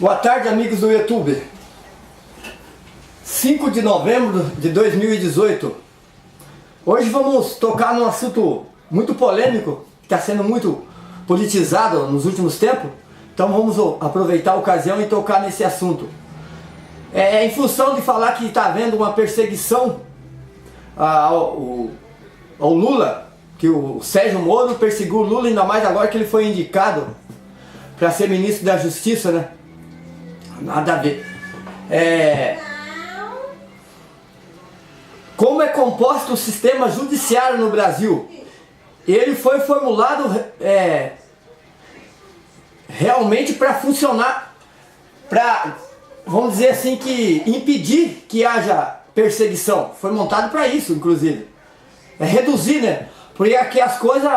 Boa tarde, amigos do YouTube. 5 de novembro de 2018. Hoje vamos tocar num assunto muito polêmico, que está sendo muito politizado nos últimos tempos. Então vamos aproveitar a ocasião e tocar nesse assunto. Em função de falar que está havendo uma perseguição ao Lula, que o Sérgio Moro perseguiu o Lula, ainda mais agora que ele foi indicado para ser ministro da Justiça, né? Nada a ver. Como é composto o sistema judiciário no Brasil? Ele foi formulado realmente para funcionar, para, vamos dizer assim, que impedir que haja perseguição. Foi montado para isso, inclusive. Reduzir, né? Porque aqui as coisas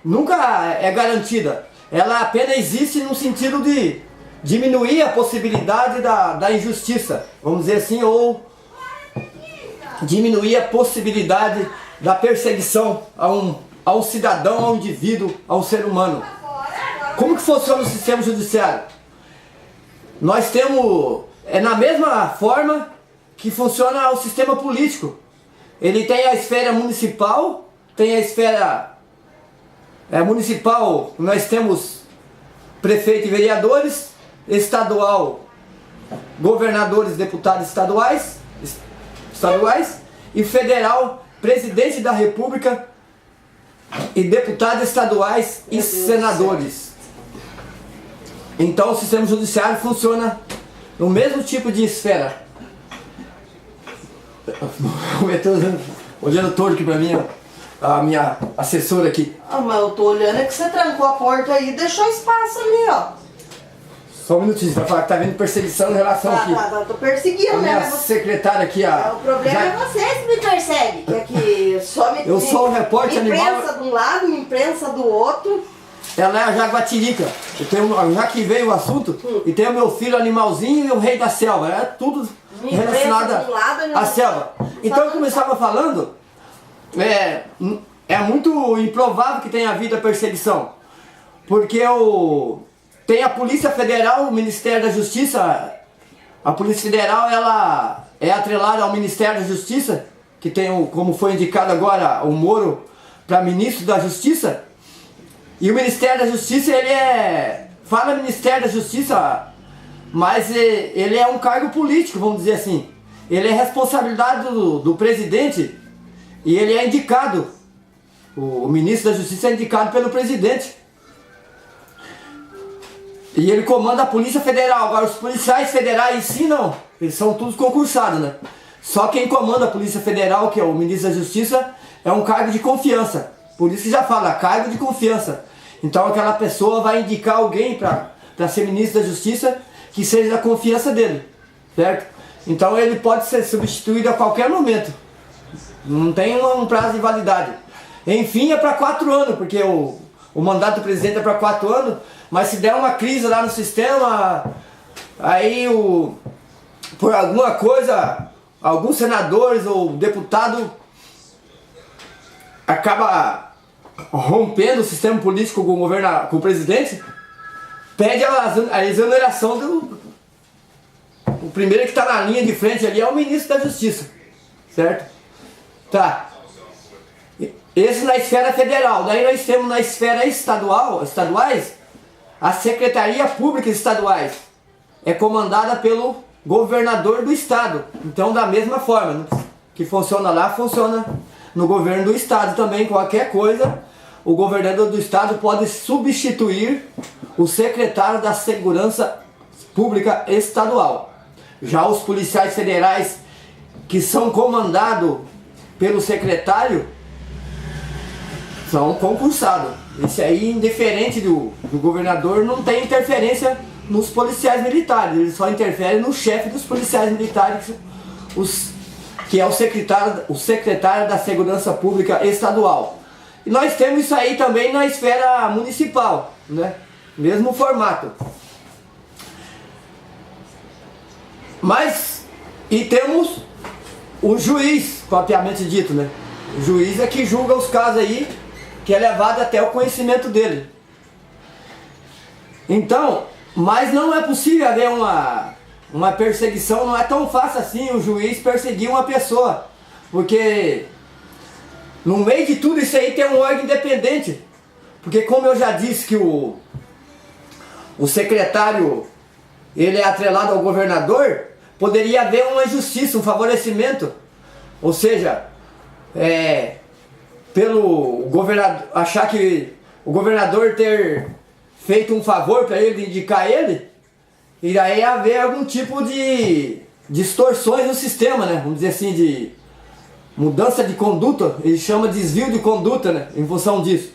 nunca é garantida. Ela apenas existe no sentido de diminuir a possibilidade da injustiça, vamos dizer assim, ou diminuir a possibilidade da perseguição a um cidadão, a um indivíduo, a um ser humano. Como que funciona o sistema judiciário? Nós temos, na mesma forma que funciona o sistema político. Ele tem a esfera municipal, tem a esfera municipal, nós temos prefeito e vereadores, estadual, governadores, deputados estaduais, e federal, presidente da república e deputados estaduais e senadores. Então o sistema judiciário funciona no mesmo tipo de esfera. Olhando torto aqui pra mim, a minha assessora aqui. Ah, mas eu tô olhando é que você trancou a porta aí e deixou espaço ali, ó. Só um minutinho, você vai falar que tá vendo perseguição em relação aqui. Tá, tô perseguindo, a minha né? secretária aqui, O problema é vocês que me perseguem. Que aqui só me eu sou o repórter animal. Imprensa de um lado, imprensa do outro. Ela é a Jaguatirica. Já que veio o assunto, e tem o meu filho animalzinho e o rei da selva. É tudo relacionado à selva. Então eu começava falando, é muito improvável que tenha havido a perseguição. Porque tem a Polícia Federal, o Ministério da Justiça. A Polícia Federal, ela é atrelada ao Ministério da Justiça, que tem, como foi indicado agora, o Moro para ministro da Justiça. E o Ministério da Justiça, fala Ministério da Justiça, mas ele é um cargo político, vamos dizer assim. Ele é responsabilidade do presidente e ele é indicado. O ministro da Justiça é indicado pelo presidente. E ele comanda a Polícia Federal. Agora os policiais federais em si não, eles são todos concursados, né? Só quem comanda a Polícia Federal, que é o ministro da Justiça, é um cargo de confiança. Por isso que já fala, cargo de confiança. Então aquela pessoa vai indicar alguém para ser ministro da Justiça que seja da confiança dele, certo? Então ele pode ser substituído a qualquer momento. Não tem um prazo de validade. Enfim, é para 4 anos, porque o mandato do presidente é para 4 anos, mas se der uma crise lá no sistema, aí por alguma coisa, alguns senadores ou deputado acaba rompendo o sistema político com o presidente, pede a exoneração o primeiro que está na linha de frente ali é o ministro da Justiça, certo? Tá. Esse na esfera federal. Daí nós temos na esfera estaduais, a Secretaria Pública Estaduais é comandada pelo governador do estado. Então da mesma forma que funciona lá, funciona no governo do estado também. Qualquer coisa, o governador do estado pode substituir o secretário da Segurança Pública Estadual. Já os policiais federais, que são comandados pelo secretário, são concursados. Esse aí, indiferente do governador, não tem interferência nos policiais militares. Ele só interfere no chefe dos policiais militares, que é o secretário da Segurança Pública Estadual. E nós temos isso aí também na esfera municipal, né? Mesmo formato. E temos o juiz, propriamente dito, né? O juiz é que julga os casos aí, que é levado até o conhecimento dele. Então, Mas não é possível haver uma perseguição, não é tão fácil assim o juiz perseguir uma pessoa. Porque no meio de tudo isso aí tem um órgão independente. Porque como eu já disse que o secretário, ele é atrelado ao governador, poderia haver uma injustiça, um favorecimento. Ou seja, pelo governador achar que o governador ter feito um favor para ele, indicar ele, iria haver algum tipo de distorções no sistema, né? Vamos dizer assim, de mudança de conduta, ele chama de desvio de conduta, né? Em função disso.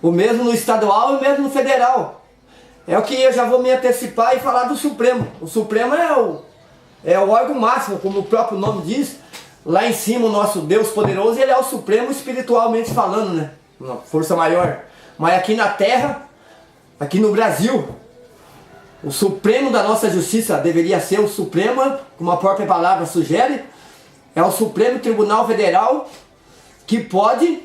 O mesmo no estadual e o mesmo no federal. É o que eu já vou me antecipar e falar do Supremo. O Supremo é o órgão máximo, como o próprio nome diz. Lá em cima o nosso Deus poderoso, ele é o Supremo espiritualmente falando, né? Uma força maior. Mas aqui na Terra, aqui no Brasil, o Supremo da nossa justiça deveria ser o Supremo, como a própria palavra sugere, é o Supremo Tribunal Federal, que pode,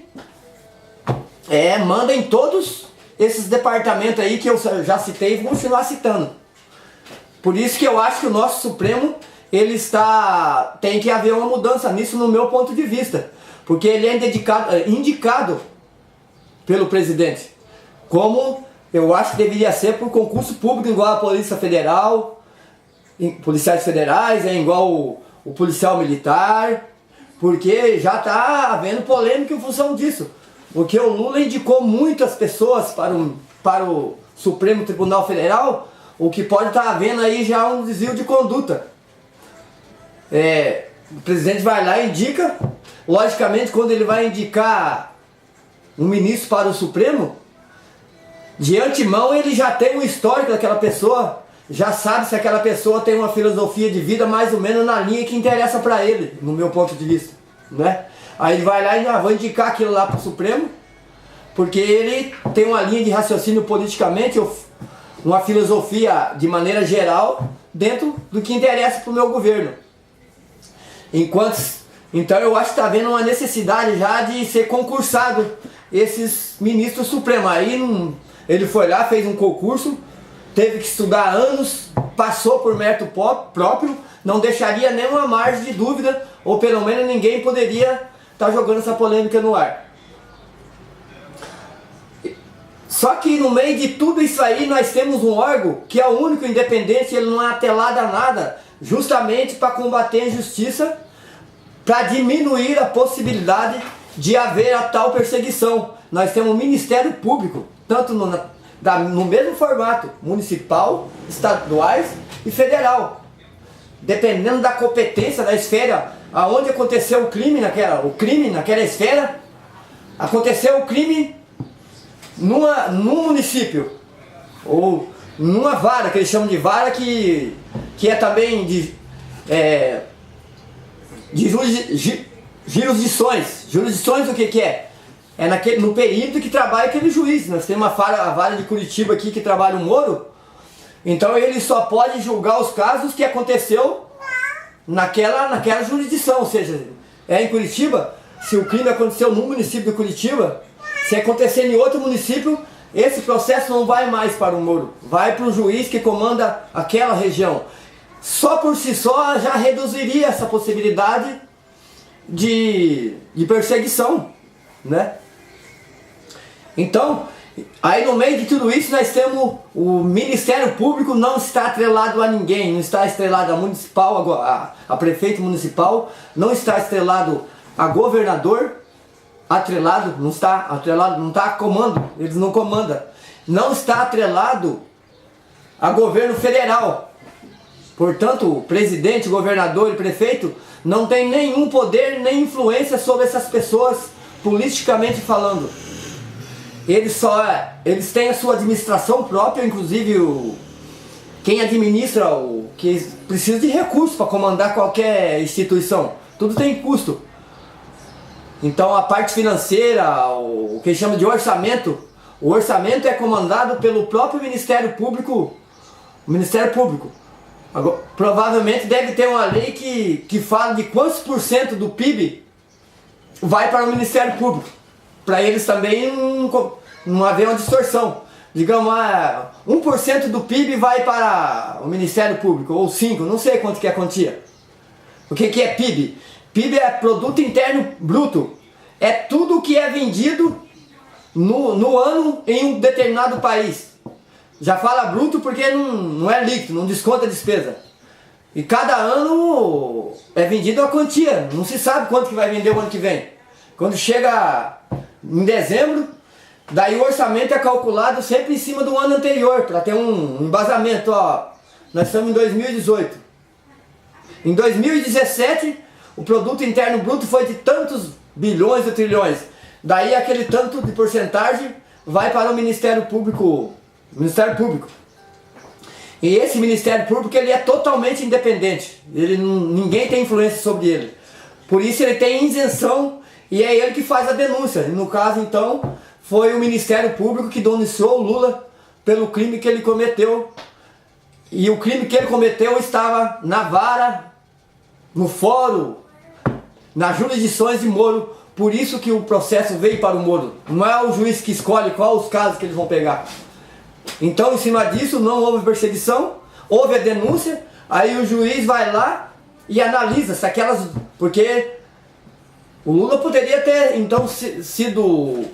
manda em todos esses departamentos aí que eu já citei e vou continuar citando. Por isso que eu acho que o nosso Supremo, tem que haver uma mudança nisso no meu ponto de vista. Porque ele é indicado pelo presidente. Como eu acho que deveria ser por concurso público, igual a Polícia Federal, policiais federais, igual o policial militar. Porque já está havendo polêmica em função disso. Porque o Lula indicou muitas pessoas para o Supremo Tribunal Federal, o que pode estar havendo aí já um desvio de conduta. O presidente vai lá e indica, logicamente quando ele vai indicar um ministro para o Supremo, de antemão ele já tem um histórico daquela pessoa, já sabe se aquela pessoa tem uma filosofia de vida mais ou menos na linha que interessa para ele, no meu ponto de vista, né? Aí ele vai lá e vai indicar aquilo lá para o Supremo, porque ele tem uma linha de raciocínio politicamente, uma filosofia de maneira geral, dentro do que interessa para o meu governo. Então eu acho que está havendo uma necessidade já de ser concursado esses ministros supremos. Aí ele foi lá, fez um concurso, teve que estudar anos, passou por mérito próprio, não deixaria nenhuma margem de dúvida, ou pelo menos ninguém poderia estar jogando essa polêmica no ar. Só que no meio de tudo isso aí nós temos um órgão que é o único independente, ele não é atrelado a nada, justamente para combater a injustiça, para diminuir a possibilidade de haver a tal perseguição. Nós temos um Ministério Público, tanto no mesmo formato, municipal, estaduais e federal. Dependendo da competência da esfera, aonde aconteceu o crime naquela esfera, aconteceu o crime num município, ou numa vara, que eles chamam de vara, que é também de jurisdições. Jurisdições o que é? No período que trabalha aquele juiz. Nós temos a vara de Curitiba aqui que trabalha o Moro. Então ele só pode julgar os casos que aconteceu naquela jurisdição. Ou seja, em Curitiba, se o crime aconteceu no município de Curitiba, se acontecer em outro município, esse processo não vai mais para o Moro, vai para o juiz que comanda aquela região. Só por si só já reduziria essa possibilidade de perseguição, né? Então, aí no meio de tudo isso nós temos o Ministério Público, não está atrelado a ninguém, não está atrelado a municipal, a prefeito municipal, não está atrelado a governador, não está a comando, eles não comandam, não está atrelado a governo federal. Portanto, o presidente, governador e prefeito não tem nenhum poder nem influência sobre essas pessoas, politicamente falando. Eles têm a sua administração própria, inclusive quem administra, que precisa de recursos para comandar qualquer instituição. Tudo tem custo. Então a parte financeira, o que chama de orçamento, o orçamento é comandado pelo próprio Ministério Público. O Ministério Público. Agora, provavelmente deve ter uma lei que fala de quantos % do PIB vai para o Ministério Público. Para eles também não haver uma distorção. digamos, 1% do PIB vai para o Ministério Público, ou 5%, não sei quanto que é a quantia. O que é PIB? PIB é Produto Interno Bruto. É tudo que é vendido no ano em um determinado país. Já fala bruto porque não é líquido, não desconta a despesa. E cada ano é vendido a quantia, não se sabe quanto que vai vender o ano que vem. Quando chega em dezembro, daí o orçamento é calculado sempre em cima do ano anterior, para ter um embasamento. Ó, nós estamos em 2018. Em 2017, o produto interno bruto foi de tantos bilhões ou trilhões. Daí aquele tanto de porcentagem vai para o Ministério Público. E esse Ministério Público ele é totalmente independente. Ninguém tem influência sobre ele. Por isso ele tem isenção e é ele que faz a denúncia. E no caso então foi o Ministério Público que denunciou o Lula pelo crime que ele cometeu. E o crime que ele cometeu estava na vara, no fórum, nas jurisdições de Moro. Por isso que o processo veio para o Moro. Não é o juiz que escolhe qual os casos que eles vão pegar. Então, em cima disso, não houve perseguição, houve a denúncia, aí o juiz vai lá e analisa se aquelas... Porque o Lula poderia ter, então, sido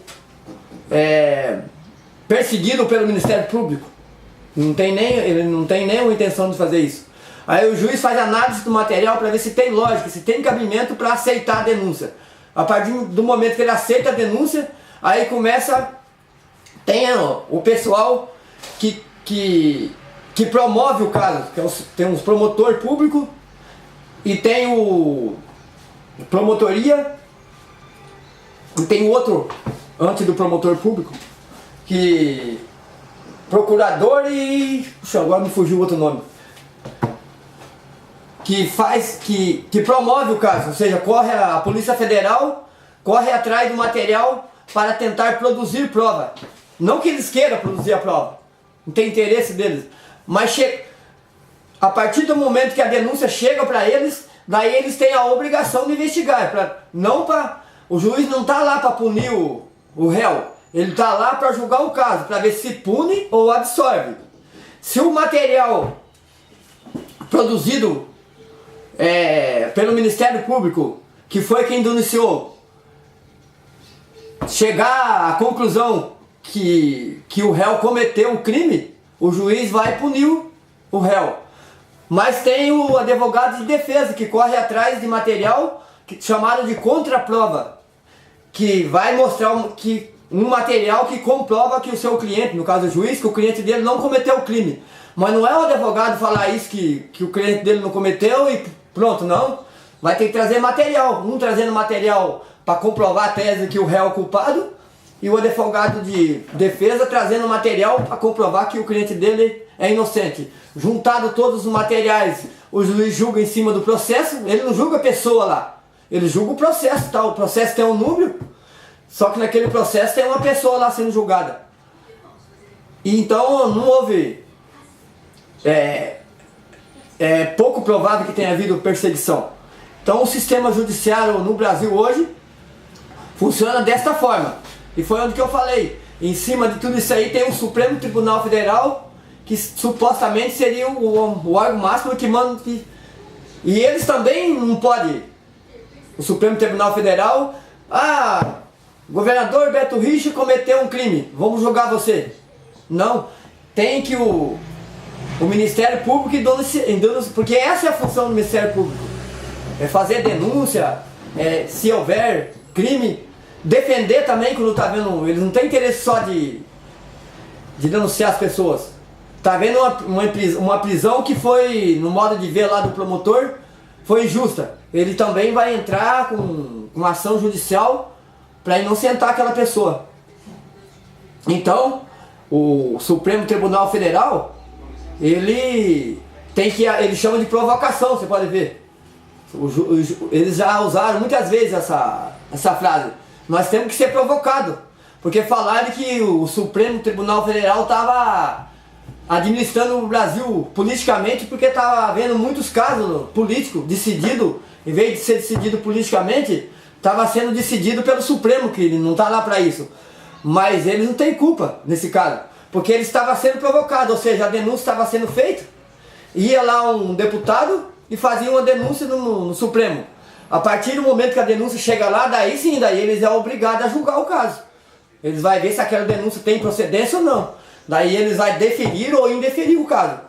perseguido pelo Ministério Público. Ele não tem nenhuma intenção de fazer isso. Aí o juiz faz análise do material para ver se tem lógica, se tem cabimento para aceitar a denúncia. A partir do momento que ele aceita a denúncia, aí começa... Tem o pessoal que promove o caso, tem um promotor público e tem o promotoria e tem o outro antes do promotor público, que procurador e... Puxa, agora me fugiu o outro nome. Que promove o caso, ou seja, a Polícia Federal corre atrás do material para tentar produzir prova. Não que eles queiram produzir a prova, não tem interesse deles, mas a partir do momento que a denúncia chega para eles, daí eles têm a obrigação de investigar. O juiz não está lá para punir o réu, ele está lá para julgar o caso, para ver se pune ou absorve. Se o material produzido pelo Ministério Público, que foi quem denunciou, chegar à conclusão que o réu cometeu o crime, o juiz vai punir o réu. Mas tem o advogado de defesa que corre atrás de material chamado de contraprova, que vai mostrar um material que comprova que o seu cliente, no caso o juiz, que o cliente dele não cometeu o crime. Mas não é o advogado falar isso que o cliente dele não cometeu e pronto, não. Vai ter que trazer material, trazendo material para comprovar a tese que o réu é culpado, e o advogado de defesa trazendo material para comprovar que o cliente dele é inocente. Juntado todos os materiais, o juiz julga em cima do processo, ele não julga a pessoa lá, ele julga o processo, tá? O processo tem um número, só que naquele processo tem uma pessoa lá sendo julgada. E então não houve... É pouco provável que tenha havido perseguição. Então o sistema judiciário no Brasil hoje funciona desta forma. E foi onde que eu falei, em cima de tudo isso aí tem o Supremo Tribunal Federal, que supostamente seria o órgão máximo que manda... E eles também não podem, o Supremo Tribunal Federal, governador Beto Richa cometeu um crime, vamos julgar você. Não, tem que o Ministério Público porque essa é a função do Ministério Público, é fazer denúncia, se houver crime, defender também quando está vendo, eles não têm interesse só de denunciar as pessoas. Está vendo uma prisão que foi, no modo de ver lá do promotor, foi injusta. Ele também vai entrar com uma ação judicial para inocentar aquela pessoa. Então, o Supremo Tribunal Federal, ele chama de provocação, você pode ver. Eles já usaram muitas vezes essa frase. Nós temos que ser provocados, porque falaram que o Supremo Tribunal Federal estava administrando o Brasil politicamente, porque estava havendo muitos casos políticos decididos, em vez de ser decidido politicamente, estava sendo decidido pelo Supremo, que ele não está lá para isso. Mas eles não têm culpa nesse caso, Porque ele estava sendo provocado, ou seja, a denúncia estava sendo feita. Ia lá um deputado e fazia uma denúncia no Supremo. A partir do momento que a denúncia chega lá, daí sim, daí eles são obrigados a julgar o caso. Eles vão ver se aquela denúncia tem procedência ou não. Daí eles vão deferir ou indeferir o caso.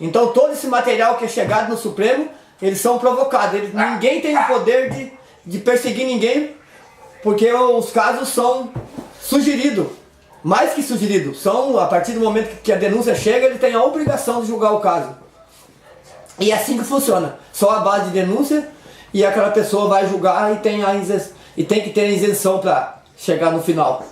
Então todo esse material que é chegado no Supremo, eles são provocados. Ninguém tem o poder de perseguir ninguém, porque os casos são sugeridos. Mais que sugeridos. São, a partir do momento que a denúncia chega, ele tem a obrigação de julgar o caso. E é assim que funciona. Só a base de denúncia e aquela pessoa vai julgar e tem que ter a isenção para chegar no final.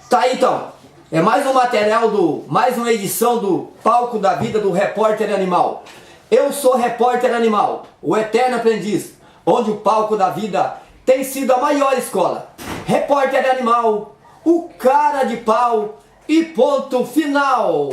Tá aí então. É mais um material mais uma edição do Palco da Vida do Repórter Animal. Eu sou Repórter Animal, o eterno aprendiz, onde o palco da vida tem sido a maior escola. Repórter Animal, o cara de pau e ponto final.